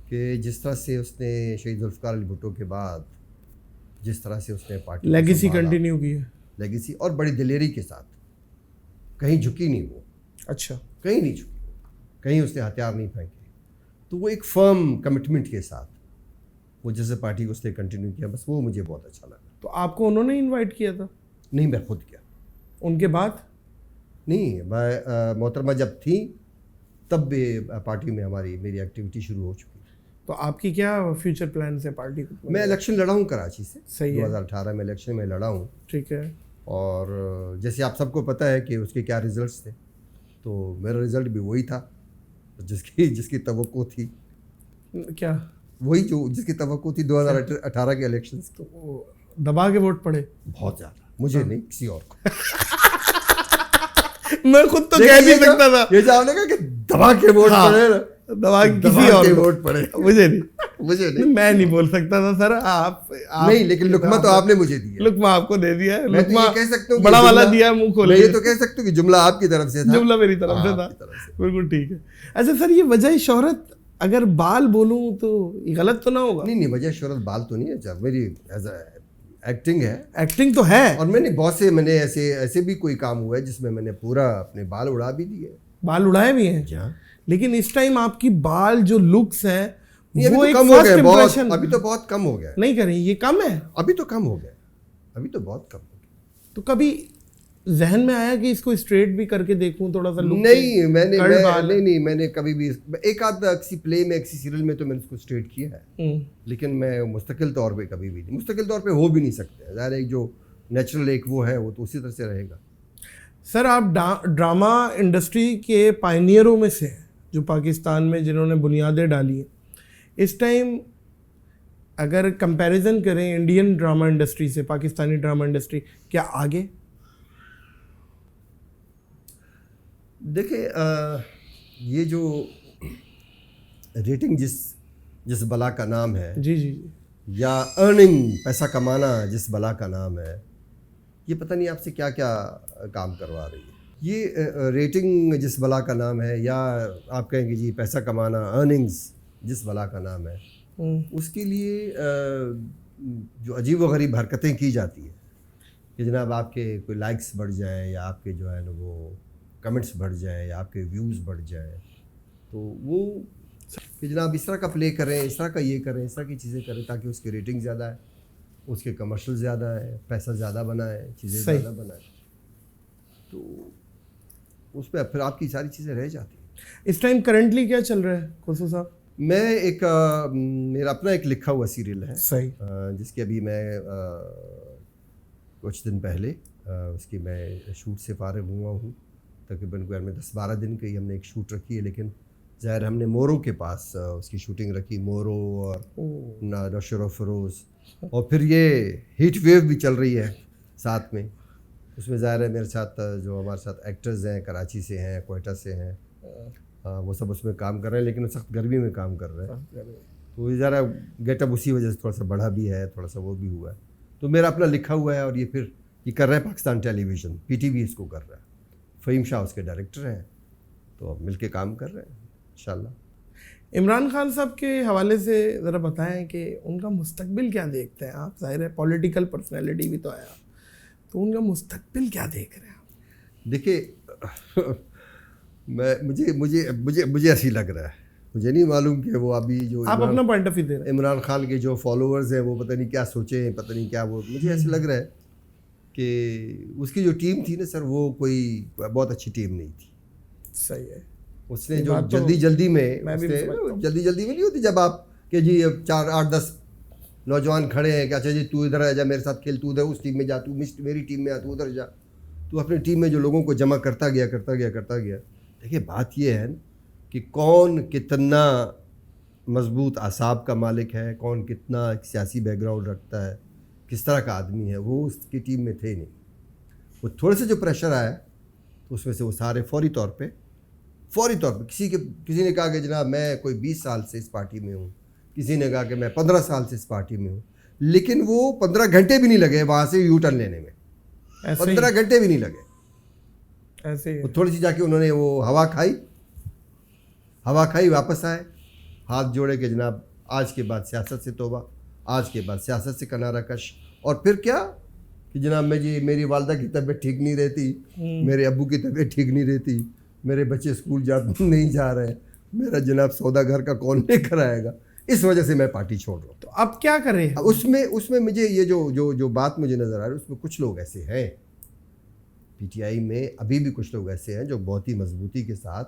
कि जिस तरह से उसने शहीद जुल्फ़िकार अली भुट्टो के बाद जिस तरह से उसने पार्टी लेगेसी कंटिन्यू की है। लेगेसी, और बड़ी दिलेरी के साथ, कहीं झुकी नहीं वो। अच्छा। कहीं नहीं झुकी, कहीं उसने हथियार नहीं फेंके। तो वो एक फर्म कमिटमेंट के साथ वो जैसे पार्टी को उसने कंटिन्यू किया, बस वो मुझे बहुत अच्छा लगा। तो आपको उन्होंने इनवाइट किया था? नहीं, मैं खुद किया। उनके बाद नहीं, मैं मोहतरमा जब थी तब भी पार्टी में मेरी एक्टिविटी शुरू हो चुकी। तो आपकी क्या फ्यूचर प्लान है पार्टी को? मैं इलेक्शन लड़ा हूँ कराची से। सही है। 2018 में इलेक्शन में लड़ा हूँ। ठीक है। और जैसे आप सबको पता है कि उसके क्या रिजल्ट्स थे, तो मेरा रिजल्ट भी वही था जिसकी तवक्को थी। क्या? वही जो जिसकी तवक्को थी 2018 के इलेक्शंस। तो दबा के वोट पड़े? बहुत ज़्यादा, मुझे नहीं, किसी और को। मैं खुद तो कह नहीं सकता था। ये जो आपने कहा कि दबा के वोट पड़े ना, दबा के किसी और के को वोट पड़े, मुझे नहीं, मैं नहीं बोल सकता था सर। आप नहीं, लेकिन लुकमा तो आपने मुझे दिया। लुकमा आपको दे दिया है। मैं तो ये कह सकता हूँ बड़ा वाला दिया, मुंह खोल। मैं ये तो कह सकता हूँ कि जुमला आपकी तरफ से था। जुमला मेरी तरफ से था। बिल्कुल ठीक है। अच्छा सर, ये वजह शोहरत, अगर बाल बोलूं तो ये गलत तो ना होगा? नहीं, वजह शोहरत बाल तो नहीं है सर, मेरी एक्टिंग है। एक्टिंग तो है। और मैंने ऐसे भी कोई काम हुआ है जिसमें मैंने पूरा अपने बाल उड़ा भी दिए। बाल उड़ाए भी हैं? क्या? लेकिन इस टाइम आपकी बाल जो लुक्स हैं वो एक फर्स्ट इंप्रेशन, अभी तो बहुत कम हो गया। नहीं करें, ये कम है? अभी तो कम हो गया, अभी तो बहुत कम हो गया। तो कभी जहन में आया कि इसको स्ट्रेट भी करके देखूं थोड़ा सा लुक? नहीं, मैंने कभी भी एक आध किसी प्ले में, किसी सीरियल में तो मैंने उसको स्ट्रेट किया है, लेकिन मैं मुस्तकिल तौर पे कभी भी नहीं, मुस्तकिल तौर पे हो भी नहीं सकते। ज़ाहिर एक जो नेचुरल एक वो है वो तो उसी तरह से रहेगा। सर आप ड्रामा इंडस्ट्री के पायनियरों में से हैं, जो पाकिस्तान में जिन्होंने बुनियादें डाली हैं। इस टाइम अगर कंपैरिजन करें इंडियन ड्रामा इंडस्ट्री से पाकिस्तानी ड्रामा इंडस्ट्री, क्या आगे? देखिए, ये जो रेटिंग जिस बला का नाम है, जी, या अर्निंग, पैसा कमाना जिस बला का नाम है, ये पता नहीं आपसे क्या क्या काम करवा रही है। ये रेटिंग जिस बला का नाम है, या आप कहेंगे जी पैसा कमाना, अर्निंग्स जिस बला का नाम है, उसके लिए जो अजीब व गरीब हरकतें की जाती है कि जनाब आपके कोई लाइक्स बढ़ जाएं, या आपके जो है ना वो कमेंट्स बढ़ जाएं, या आपके व्यूज़ बढ़ जाएं, तो वो कि जनाब इस तरह का प्ले करें, इस तरह का ये करें, इस तरह की चीज़ें करें ताकि उसकी रेटिंग ज़्यादा है, उसके कमर्शियल ज़्यादा है, पैसा ज़्यादा बनाए, चीज़ें ज़्यादा बनाए, तो उस पर फिर आपकी सारी चीज़ें रह जाती हैं। इस टाइम करंटली क्या चल रहा है खोसो साहब? मेरा अपना एक लिखा हुआ सीरियल है। सही। जिसकी अभी मैं कुछ दिन पहले उसकी मैं शूट से फारिग हुआ हूँ। तकरीबन कोई में 10-12 दिन की हमने एक शूट रखी है, लेकिन ज़ाहिर हमने मोरो के पास उसकी शूटिंग रखी, मोरो और नौशर फरोज़, और फिर ये हीट वेव भी चल रही है साथ में, उसमें ज़ाहिर है मेरे साथ जो हमारे साथ एक्टर्स हैं, कराची से हैं, कोयटा से हैं, वो सब उसमें काम कर रहे हैं, लेकिन सख्त गर्मी में काम कर रहे हैं। तो ये ज़रा गेटअप उसी वजह से थोड़ा सा बढ़ा भी है, थोड़ा सा वो भी हुआ है। तो मेरा अपना लिखा हुआ है और ये फिर ये कर रहे हैं पाकिस्तान टेलीविज़न, PTV इसको कर रहा है, फ़हीम शाह उसके डायरेक्टर हैं, तो अब मिल के काम कर रहे हैं इंशाल्लाह। इमरान खान साहब के हवाले से ज़रा बताएं कि उनका मुस्तकबिल क्या देखते हैं आप? जाहिर है पॉलिटिकल पर्सनैलिटी भी तो आया, तो उनका मुस्तकबिल क्या देख रहे हैं आप? देखिए मुझे ऐसी लग रहा है, मुझे नहीं मालूम कि वो अभी जो आप अपना पॉइंट ऑफ व्यू दे रहे हैं। इमरान खान के जो फॉलोअर्स हैं वो पता नहीं क्या सोचे, पता नहीं क्या, वो मुझे ऐसे लग रहा है कि उसकी जो टीम थी ना सर, वो कोई बहुत अच्छी टीम नहीं थी। सही है। उसने जो जल्दी में नहीं होती, जब आप कि जी 4 8 10 नौजवान खड़े हैं कि अच्छा जी तू इधर आ जा, मेरे साथ खेल, तू उधर उस टीम में जा, तू मेरी टीम में आ, तू उधर जा, तू अपनी टीम में जो लोगों को जमा करता गया। देखिए बात ये है कि कौन कितना मजबूत आसाब का मालिक है, कौन कितना सियासी बैकग्राउंड रखता है, किस तरह का आदमी है, वो उसकी टीम में थे नहीं। वो थोड़े से जो प्रेशर आया तो उसमें से वो सारे फौरी तौर पे किसी ने कहा कि जनाब मैं कोई 20 साल से इस पार्टी में हूँ, किसी ने कहा कि मैं 15 साल से इस पार्टी में हूँ, लेकिन वो 15 घंटे भी नहीं लगे वहाँ से यू टर्न लेने में, 15 घंटे भी नहीं लगे। ऐसे ही थोड़ी सी जाके उन्होंने वो हवा खाई, वापस आए, हाथ जोड़े कि जनाब आज के बाद सियासत से तौबा, आज के बाद सियासत से किनारा कश। और फिर क्या कि जनाब मेरी वालदा की तबीयत ठीक नहीं रहती, मेरे अब्बू की तबीयत ठीक नहीं रहती, मेरे बच्चे स्कूल नहीं जा रहे, मेरा जनाब सौदा घर का कौन लेकर आएगा, इस वजह से मैं पार्टी छोड़ रहा हूँ। तो अब क्या करें? उसमें मुझे ये जो बात मुझे नज़र आ रही है, उसमें कुछ लोग ऐसे हैं PTI में, अभी भी कुछ लोग ऐसे हैं जो बहुत ही मजबूती के साथ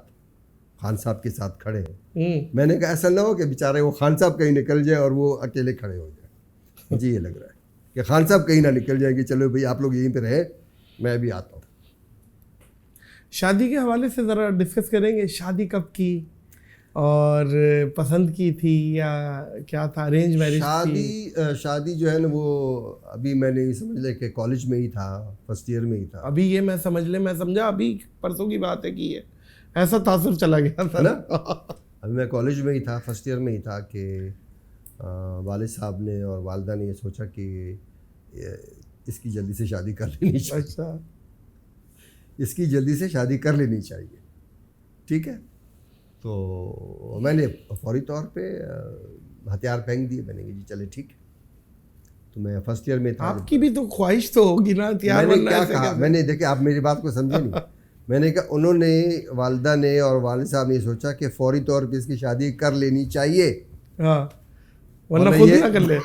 खान साहब के साथ खड़े हैं। मैंने कहा ऐसा ना हो कि बेचारे वो खान साहब कहीं निकल जाए और वो अकेले खड़े हो जाए। मुझे ये लग रहा है कि खान साहब कहीं ना निकल जाएंगे, चलो भाई आप लोग यहीं पे रहे, मैं भी आता हूँ। शादी के हवाले से ज़रा डिस्कस करेंगे। शादी कब की और पसंद की थी या क्या था, अरेंज मैरिज? शादी जो है ना वो अभी मैंने समझ ले कि कॉलेज में ही था, फर्स्ट ईयर में ही था। अभी ये मैं समझा अभी परसों की बात है की है, ऐसा तासुर चला गया था ना। अभी मैं कॉलेज में ही था, फर्स्ट ईयर में ही था कि वालिद साहब ने और वालदा ने ये सोचा कि इसकी जल्दी से शादी कर लेनी चाहिए। अच्छा, इसकी जल्दी से शादी कर लेनी चाहिए, ठीक है। तो मैंने फौरी तौर पे हथियार फेंक दिए, मैंने कहा जी चले ठीक है। तो मैं फर्स्ट ईयर में था। आपकी भी तो ख्वाहिश तो होगी ना हथियार? मैंने क्या कहा, मैंने देखिए आप मेरी बात को समझे नहीं। मैंने कहा उन्होंने, वालदा ने और वालिद साहब ने सोचा कि फौरी तौर पे इसकी शादी कर लेनी चाहिए, हाँ, वरना खुद ना कर ले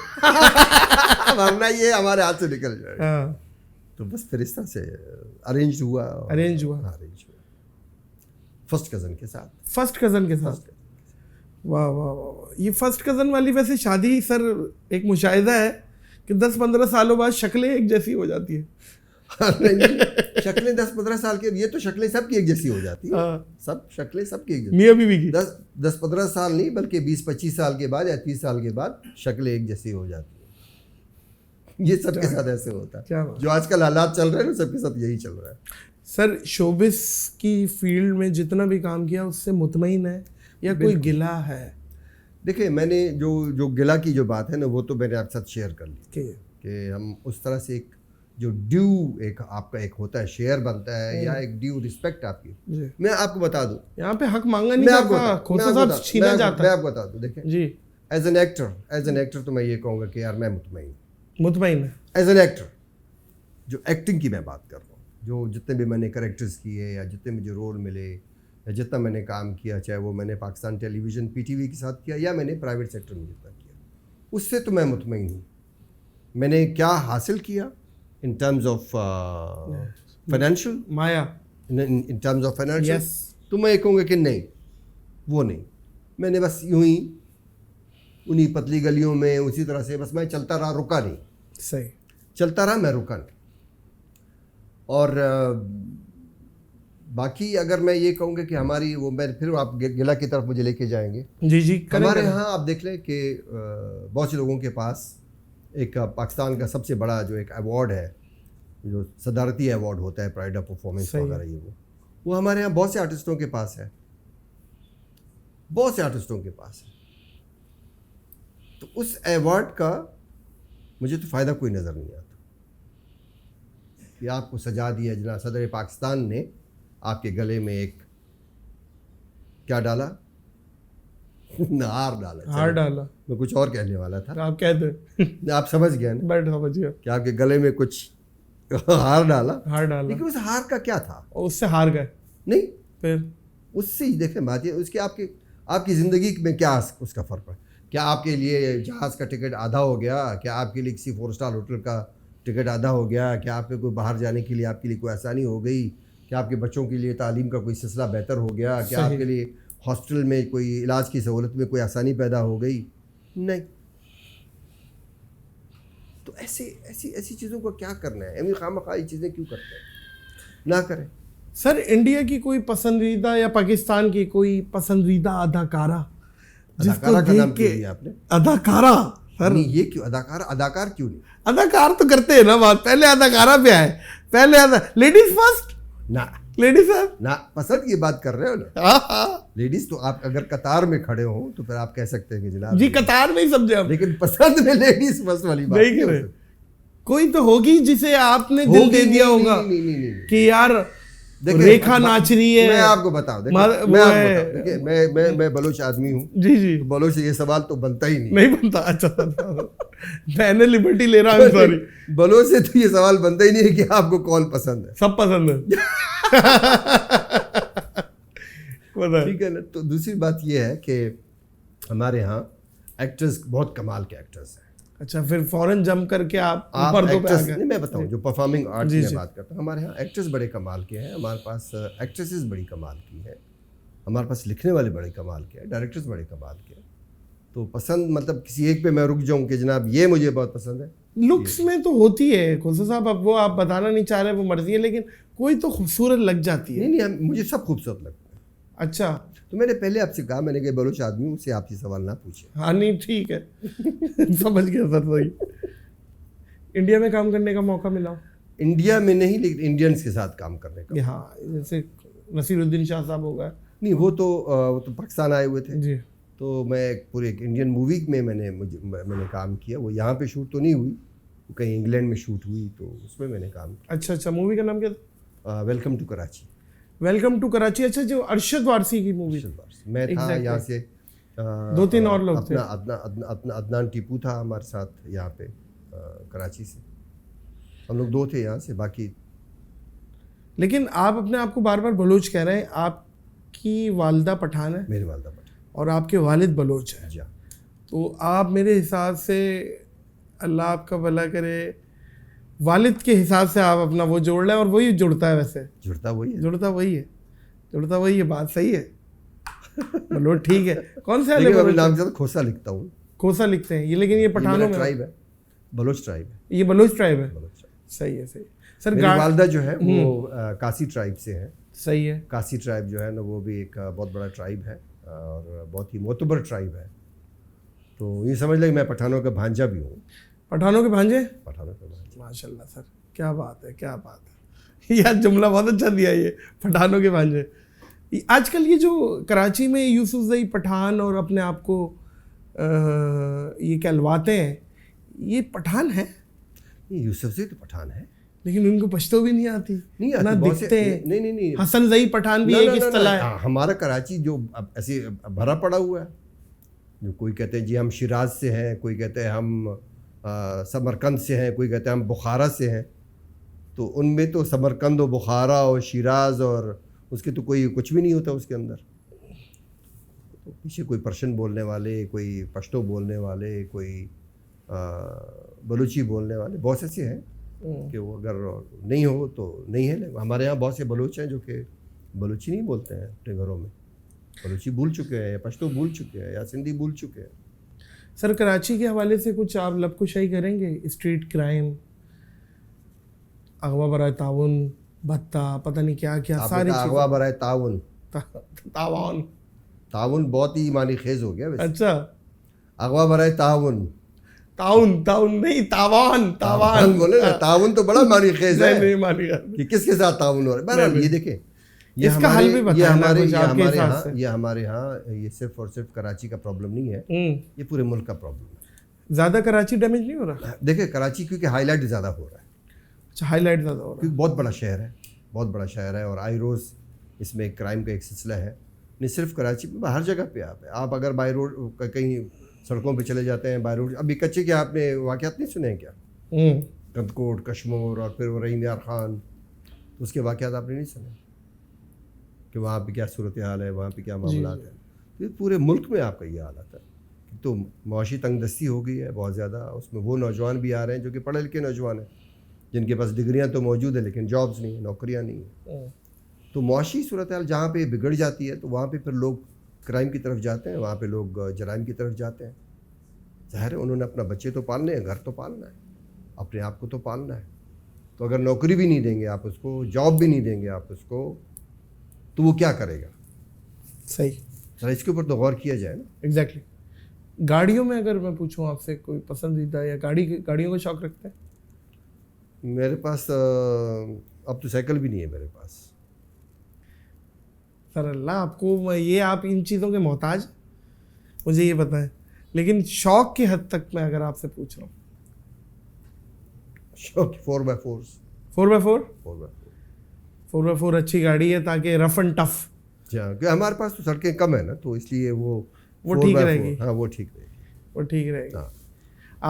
वरना ये हमारे हाथ से निकल जाए। हाँ। तो बस फिर इस तरह से अरेंज हुआ। फर्स्ट कज़न के साथ। वाह वाह वाह, ये फर्स्ट कज़न वाली वैसे शादी सर एक मुशाहिदा है कि 10-15 सालों बाद शक्लें एक जैसी हो जाती है। शक्लें 10-15 साल के, ये तो शक्लें सबकी एक जैसी हो जाती है। सब शक्लें सबकी एक जैसी। मियां बीवी की 10-15 साल नहीं बल्कि 20-25 साल के बाद या 30 साल के बाद शक्लें एक जैसी हो जाती है। ये सबके साथ ऐसे होता है। जो आजकल हालात चल रहे हैं ना, सबके साथ यही चल रहा है। सर शोबिस की फील्ड में जितना भी काम किया उससे मुतमईन है या कोई गिला है? देखिए मैंने जो गिला की जो बात है ना, वो तो मैंने आपके साथ शेयर कर ली कि हम उस तरह से एक जो ड्यू एक आपका एक होता है, शेयर बनता है या एक ड्यू रिस्पेक्ट आपकी। मैं आपको बता दूं, यहाँ पे हक मांगा नहीं जाता, खोसा साहब छीना जाता। मैं आपको बता दूं, देखिए जी, एज एन एक्टर तो मैं ये कहूँगा कि यार मैं मुतमईन एज एन एक्टर। जो एक्टिंग की मैं बात कर रहा हूँ, जो जितने भी मैंने कैरेक्टर्स किए या जितने मुझे रोल मिले या जितना मैंने काम किया, चाहे वो मैंने पाकिस्तान टेलीविज़न PTV के साथ किया या मैंने प्राइवेट सेक्टर में जितना किया, उससे तो मैं मुतमईन हूँ। मैंने क्या हासिल किया in terms of financial, Maya in terms of financial, तो मैं कहूँगा कि नहीं, वो नहीं। मैंने बस यूं ही उन्हीं पतली गलियों में उसी तरह से बस मैं चलता रहा, रुका नहीं। सही चलता रहा, मैं रुका नहीं। और बाकी अगर मैं ये कहूँगा कि हमारी वो, मैं फिर आप गिला की तरफ मुझे लेके जाएंगे। जी हमारे यहाँ आप देख लें कि बहुत से लोगों के पास एक पाकिस्तान का सबसे बड़ा जो एक अवार्ड है जो सदारती अवार्ड होता है, प्राइड ऑफ परफॉर्मेंस सही है। वगैरह, ये वो हमारे यहाँ बहुत से आर्टिस्टों के पास है, बहुत से आर्टिस्टों के पास है। तो उस अवार्ड का मुझे तो फ़ायदा कोई नज़र नहीं आता कि आपको सजा दिया जना सदर पाकिस्तान ने आपके गले में एक क्या डाला हार डाला। हार डाला, मैं कुछ और कहने वाला था, आप कह दे। आप समझ गए ना बैठ समझ गया, कि आपके गले में कुछ हार डाला। हार डाला लेकिन उस हार का क्या था? और उससे हार गए। नहीं, फिर उससे ही देखें बात ये, उसके आपकी ज़िंदगी में क्या उसका फ़र्क पड़ा? क्या आपके लिए जहाज़ का टिकट आधा हो गया? क्या आपके लिए किसी 4 स्टार होटल का टिकट आधा हो गया? क्या आपके कोई बाहर जाने के लिए आपके लिए कोई आसानी हो गई? क्या आपके बच्चों के लिए तालीम का कोई सिलसिला बेहतर हो गया? क्या आपके लिए हॉस्टल में कोई इलाज की सहूलत में कोई आसानी पैदा हो गई? नहीं। तो ऐसी चीज़ों का क्या करना है? एमी खामखा ये चीज़ें क्यों करते हैं? ना करें। सर, इंडिया की कोई पसंदीदा या पाकिस्तान की कोई पसंदीदा अदाकारा जिसको अदाकारा का नाम देख क्यों के लिया आपने? अदाकारा सर, नहीं, ये क्यों अदाकार क्यों नहीं? अदाकार तो करते हैं ना बात, पहले अदाकारा पे आए, पहले लेडीज फर्स्ट ना, लेडीज साहब। ना, पसंद की बात कर रहे हो ना? हाँ, लेडीज तो आप अगर कतार में खड़े हो तो फिर आप कह सकते हैं कि जनाब जी कतार में ही समझे हम, लेकिन पसंद में लेडीज फर्स्ट वाली बात नहीं नहीं करे। हो सकती। कोई तो होगी जिसे आपने दिल होगी, दे दिया नहीं, होगा नहीं। कि यार देखिए, रेखा नाच रही है। मैं आपको बताऊं, देखिए मैं बलोच आदमी हूँ, जी जी, तो बलोच से ये सवाल तो बनता ही नहीं। नहीं बनता। अच्छा, मैंने लिबर्टी ले रहा हूँ, सॉरी। बलोच से तो ये सवाल बनता ही नहीं है कि आपको कौन पसंद है। सब पसंद है। पता है। ठीक है ना? तो दूसरी बात ये है कि हमारे यहाँ एक्टर्स बहुत कमाल के एक्टर्स हैं। अच्छा, फिर फौरन जम करके आप आप पर्दों पे आ एक्टर्स गए। नहीं, मैं बताऊं जो परफॉर्मिंग आर्ट जी, की जी। बात करता हूँ, हमारे यहाँ एक्टर्स बड़े कमाल के हैं, हमारे पास एक्ट्रेसेस बड़ी कमाल की है, हमारे पास लिखने वाले बड़े कमाल के हैं, डायरेक्टर्स बड़े कमाल के हैं। तो पसंद मतलब किसी एक पे मैं रुक जाऊं कि जनाब ये मुझे बहुत पसंद है, लुक्स में तो होती है खुशा साहब, अब वो आप बताना नहीं चाह रहे, वो मर्जी है, लेकिन कोई तो खूबसूरत लग जाती है। नहीं, मुझे सब खूबसूरत लगता है। अच्छा, तो मैंने पहले आपसे कहा, मैंने कहा बलोच आदमी हूं, उससे आपसे सवाल ना पूछे। हाँ नहीं ठीक है। समझ गया सर, सही। इंडिया में काम करने का मौका मिला? इंडिया में नहीं, लेकिन इंडियंस के साथ काम करने का। हाँ, जैसे नसीरुद्दीन शाह साहब हो गए। नहीं, वो तो पाकिस्तान आए हुए थे। जी, तो मैं एक इंडियन मूवी में मैंने काम किया। वो यहाँ पे शूट तो नहीं हुई, वो कहीं इंग्लैंड में शूट हुई, तो उसमें मैंने काम किया। अच्छा, मूवी का नाम क्या था? Welcome to Karachi. Welcome to Karachi. अच्छा, जो अरशद वारसी की मूवी। मैं था Exactly. यहाँ से 2-3 और लोग थे। अपना अदनान टीपू था हमारे साथ यहाँ पे कराची से। हम लोग 2 थे यहाँ से, बाकी। लेकिन आप अपने आप को बार बार बलोच कह रहे हैं। आपकी वालिदा पठान है मेरी वालदा पठान, और आपके वालिद बलोच है, जी हाँ। तो आप मेरे हिसाब से, अल्लाह आपका भला करे, वालिद के हिसाब से आप अपना वो जोड़ रहे हैं, और वही जुड़ता है। वैसे जुड़ता वही है। जुड़ता वही है, बात सही है। बलोच ठीक है। कौन से लेकिन मैं अपने बलोच? नाम के साथ खोसा लिखता हूँ। खोसा लिखते हैं ये, लेकिन ये पठानों में ट्राइब है, बलोच ट्राइब है। ये बलोच ट्राइब है। बलोच ट्राइब। सही है, सही। सर मेरी वालदा जो है वो कासी ट्राइब से है। सही है। कासी ट्राइब जो है ना, वो भी एक बहुत बड़ा ट्राइब है और बहुत ही मोतबर ट्राइब है। तो ये समझ लें मैं पठानों का भांजा भी हूँ। पठानों के भांजे? पठानों का भांजा। माशाल्लाह सर, क्या बात है, क्या बात है। यार जुमला बहुत अच्छा दिया ये, पठानों के भांजे। आजकल ये जो कराची में यूसुफजई पठान और अपने आप को ये कहलवाते हैं, ये पठान है? ये यूसुफजई तो पठान है, लेकिन उनको पश्तो भी नहीं आती। नहीं आती, ना बहुत से- दिखते हैं। नहीं। हसन जई पठान भी एक इस्तिलाह है। हमारा कराची जो अब ऐसे भरा पड़ा हुआ है, जो कोई कहते हैं जी हम शिराज से हैं, कोई कहते हैं हम समरकंद से हैं, कोई कहते हैं हम बुखारा से हैं। तो उनमें तो समरकंद और बुखारा और शिराज और उसके तो कोई कुछ भी नहीं होता उसके अंदर। तो पीछे कोई पर्शियन बोलने वाले, कोई पश्तो बोलने वाले, कोई बलूची बोलने वाले बहुत ऐसे हैं कि वो अगर नहीं हो तो नहीं है। हमारे यहाँ बहुत से बलूच हैं जो कि बलूची नहीं बोलते हैं अपने घरों में, बलूची भूल चुके हैं, या पश्तो भूल चुके हैं, या सिंधी भूल चुके हैं। सर, कराची के हवाले से कुछ आप लबकुशाई करेंगे? स्ट्रीट क्राइम, अगवा बराए ताउन, भत्ता, पता नहीं क्या क्या, सारी अगवा बराए ताउन, ताउन बहुत ही ईमानी खेज हो गया वैसे। अच्छा, अगवा बराए ताउन, ताउन नहीं, तावान बोले ना, ताउन तो बड़ा मानी खेज है नहीं मानेगा कि किसके साथ ताउन हो रहा है। बहरहाल ये देखें, ये इसका हल भी बताया ना कुछ आपके हिसाब से। ये हमारे यहाँ ये सिर्फ और सिर्फ कराची का प्रॉब्लम नहीं है, ये पूरे मुल्क का प्रॉब्लम है। ज़्यादा कराची डैमेज नहीं हो रहा? देखिए कराची क्योंकि हाईलाइट ज़्यादा हो रहा है। अच्छा, हाईलाइट ज़्यादा हो रहा है क्योंकि बहुत बड़ा शहर है, बहुत बड़ा शहर है, और आई रोज़ इसमें एक क्राइम का एक सिलसिला है। नहीं सिर्फ कराची में, हर जगह पे आप अगर बाई रोड कहीं सड़कों पे चले जाते हैं, बाई रोड, अभी कच्चे के आपने वाक़यात नहीं सुने हैं क्या? कंदकोट, कश्मीर और फिर वो रहीम यार खान, तो उसके वाक़यात आपने नहीं सुने कि वहाँ पे क्या सूरत हाल है, वहाँ पे क्या मामला है। तो पूरे मुल्क में आपका ये हालत है। तो मुआशी तंगदस्ती हो गई है बहुत ज़्यादा, उसमें वो नौजवान भी आ रहे हैं जो कि पढ़े लिखे नौजवान हैं, जिनके पास डिग्रियाँ तो मौजूद है लेकिन जॉब्स नहीं है, नौकरियाँ नहीं है। तो मुआशी सूरत हाल जहाँ पे बिगड़ जाती है तो वहाँ पे फिर लोग क्राइम की तरफ जाते हैं, वहाँ पे लोग जराइम की तरफ जाते हैं। ज़ाहिर है उन्होंने अपना बच्चे तो पालने हैं, घर तो पालना है, अपने आप को तो पालना है। तो अगर नौकरी भी नहीं देंगे आप उसको, जॉब भी नहीं देंगे आप उसको, तो वो क्या करेगा? सही, जरा इसके ऊपर तो गौर किया जाए ना। एग्जैक्टली। गाड़ियों में अगर मैं पूछूं आपसे, कोई पसंदीदा या गाड़ियों का शौक रखते हैं? मेरे पास अब तो साइकिल भी नहीं है मेरे पास। सर अल्लाह आपको ये, आप इन चीज़ों के मोहताज, मुझे ये पता है, लेकिन शौक की हद तक मैं अगर आपसे पूछ रहा हूँ। शौक 4x4 4x4 4x4 अच्छी गाड़ी है ताकि रफ एंड टफ। क्योंकि हमारे पास तो सड़कें कम है ना, तो इसलिए वो ठीक रहेगी। हाँ वो ठीक रहेगी, वो ठीक रहेगी। हाँ।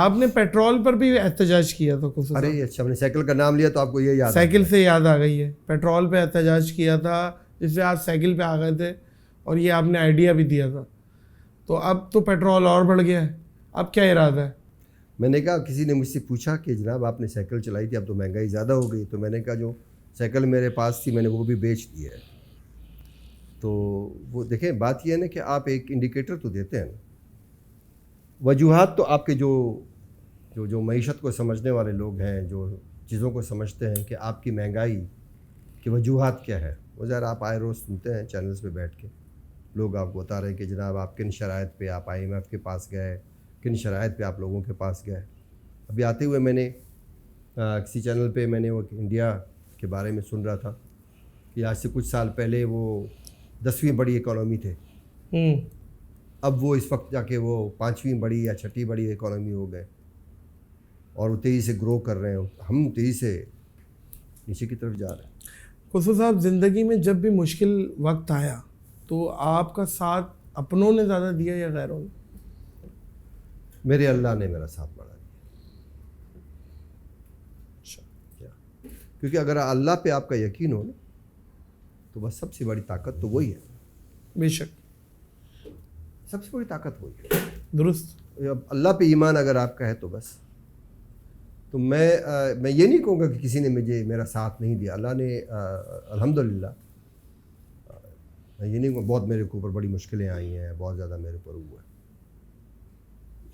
आपने पेट्रोल पर भी एहतजाज किया था कुछ? अरे अच्छा, मैंने साइकिल का नाम लिया तो आपको ये याद? साइकिल से याद आ गई है, पेट्रोल पे एहतजाज किया था जिससे आज साइकिल पे आ गए थे, और ये आपने आइडिया भी दिया था। तो अब तो पेट्रोल और बढ़ गया है, अब क्या इरादा है? मैंने कहा, किसी ने मुझसे पूछा कि जनाब आपने साइकिल चलाई थी, अब तो महंगाई ज़्यादा हो गई, तो मैंने कहा जो साइकिल मेरे पास थी मैंने वो भी बेच दी है। तो वो देखें, बात यह है ना कि आप एक इंडिकेटर तो देते हैं ना, वजूहात तो आपके जो मईशत को समझने वाले लोग हैं, जो चीज़ों को समझते हैं कि आपकी महंगाई की वजूहात क्या है, वो ज़रा आप आए रोज़ सुनते हैं चैनल्स पे बैठ के, लोग आपको बता रहे हैं कि जनाब आप किन शराइत पे आप IMF के पास गए, किन शराइत पे आप लोगों के पास गए। अभी आते हुए मैंने किसी चैनल पे मैंने वो इंडिया के बारे में सुन रहा था कि आज से कुछ साल पहले वो 10वीं बड़ी इकोनॉमी थे, अब वो इस वक्त जाके वो 5वीं बड़ी या 6ठी बड़ी इकोनॉमी हो गए, और वो तेज़ी से ग्रो कर रहे हैं, हम तेज़ी से नीचे की तरफ जा रहे हैं। खुशू साहब, ज़िंदगी में जब भी मुश्किल वक्त आया तो आपका साथ अपनों ने ज़्यादा दिया या गैरों ने? मेरे अल्लाह ने मेरा साथ बढ़ा दिया। क्योंकि अगर अल्लाह पे आपका यकीन हो ना, तो बस सबसे बड़ी ताकत तो वही है। बेशक, सबसे बड़ी ताकत वही है। दुरुस्त। अब अल्लाह पे ईमान अगर आपका है तो बस, तो मैं ये नहीं कहूँगा कि किसी ने मुझे मेरा साथ नहीं दिया। अल्लाह ने अल्हम्दुलिल्लाह, मैं ये नहीं कहूँ, बहुत मेरे के ऊपर बड़ी मुश्किलें आई हैं, बहुत ज़्यादा मेरे ऊपर हुआ है।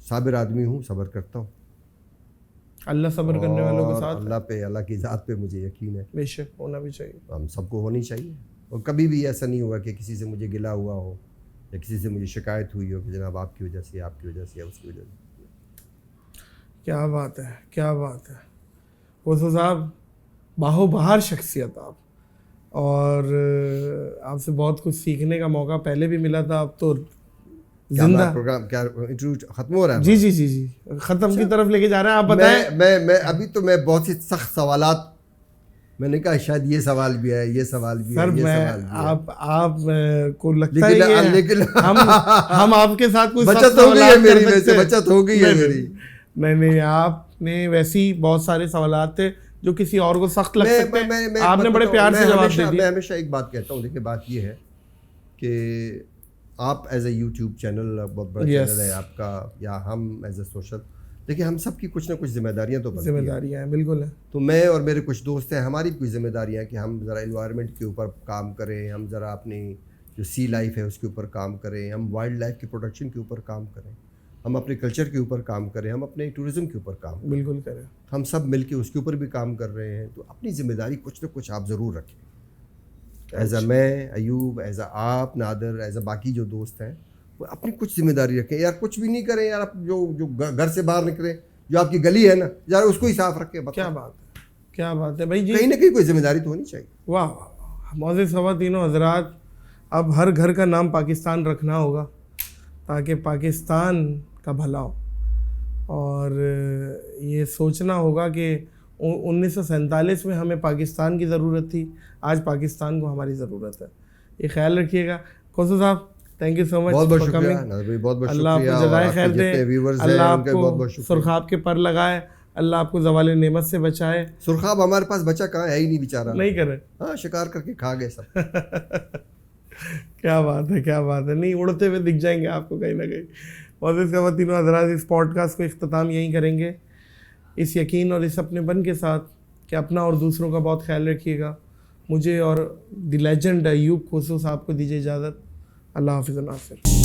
साबिर आदमी हूँ, सब्र करता हूँ। अल्लाह सब्र करने वालों के साथ। अल्लाह पे, अल्लाह की ज़ात पे मुझे यकीन है। बेशक होना भी चाहिए, हम सबको होनी चाहिए। और कभी भी ऐसा नहीं हुआ कि किसी से मुझे गिला हुआ हो या किसी से मुझे शिकायत हुई हो कि जनाब आपकी वजह से, आपकी वजह से या उसकी वजह से। क्या बात है, क्या बात है। खुशू साहब, बाहोबार शख्सियत आप, और आपसे बहुत कुछ सीखने का मौका पहले भी मिला था, अब तो जिंदा प्रोग्राम, क्या इंटरव्यू खत्म हो रहा है? जी जी जी जी, खत्म की तरफ लेके जा रहे हैं। आप बताएं। मैं अभी तो मैं बहुत ही सख्त सवालात, मैंने कहा शायद ये सवाल भी है, ये सवाल भी सर, है, ये मैं सवाल भी आप को लगता है लेकिन हम आपके साथ कुछ बचत हो गई है मेरी, वैसे बचत हो गई है मेरी। नहीं, आपने वैसी बहुत सारे सवालात थे जो किसी और को सख्त लग सकते हैं, आपने बड़े प्यार से जवाब दे दिया। मैं हमेशा एक बात कहता हूँ, देखिए बात ये है कि आप एज ए यूट्यूब चैनल, बहुत बड़ा चैनल है आपका, या हम एज ए सोशल, देखिए हम सब की कुछ ना कुछ जिम्मेदारियाँ तो बनती हैं। जिम्मेदारियाँ हैं, बिल्कुल है। तो मैं और मेरे कुछ दोस्त हैं, हमारी कुछ जिम्मेदारियाँ कि हम ज़रा एनवायरनमेंट के ऊपर काम करें, हम ज़रा अपनी जो सी लाइफ है उसके ऊपर काम करें, हम वाइल्ड लाइफ की प्रोटेक्शन के ऊपर काम करें, हम अपने कल्चर के ऊपर काम करें, हम अपने टूरिज़्म के ऊपर काम करें। बिल्कुल करें। हम सब मिलके उसके ऊपर भी काम कर रहे हैं। तो अपनी जिम्मेदारी कुछ ना कुछ आप ज़रूर रखें। एज अ मैं, अयूब, एज अ आप, नादर, एज अ बाकी जो दोस्त हैं, वो अपनी कुछ जिम्मेदारी रखें। यार कुछ भी नहीं करें यार, आप जो घर से बाहर निकलें जो आपकी गली है ना, जरा उसको ही साफ रखे। क्या बात है भाई जी, कहीं ना कहीं कोई जिम्मेदारी तो होनी चाहिए। वाह वाह। मौजूद ख़वातीन हज़रात, अब हर घर का नाम पाकिस्तान रखना होगा ताकि पाकिस्तान का भला हो, और ये सोचना होगा कि 1947 में हमें पाकिस्तान की ज़रूरत थी, आज पाकिस्तान को हमारी ज़रूरत है। ये ख्याल रखिएगा। खोसो साहब, थैंक यू सो मच, बहुत बहुत शुक्रिया नाज़र भाई, बहुत बहुत अल्लाह शुक्रिया। आपको जज़ाए खैर दे, अल्लाह आपको सुरखाब के पर लगाए, अल्लाह आपको ज़वाल नेमत से बचाए। सुरखाब हमारे पास बचा कहाँ है ही नहीं बेचारा, नहीं करे, हाँ शिकार करके खा गए सब। क्या बात है, क्या बात है। नहीं, उड़ते हुए दिख जाएंगे आपको कहीं ना कहीं। मौजूद ख़वातीन हज़रात, इस पॉडकास्ट को इख्तिताम यहीं करेंगे, इस यकीन और इस अपनेपन के साथ कि अपना और दूसरों का बहुत ख्याल रखिएगा। मुझे और द लेजेंड अय्यूब खोसो साहब को दीजिए इजाज़त। अल्लाह हाफ़िज़।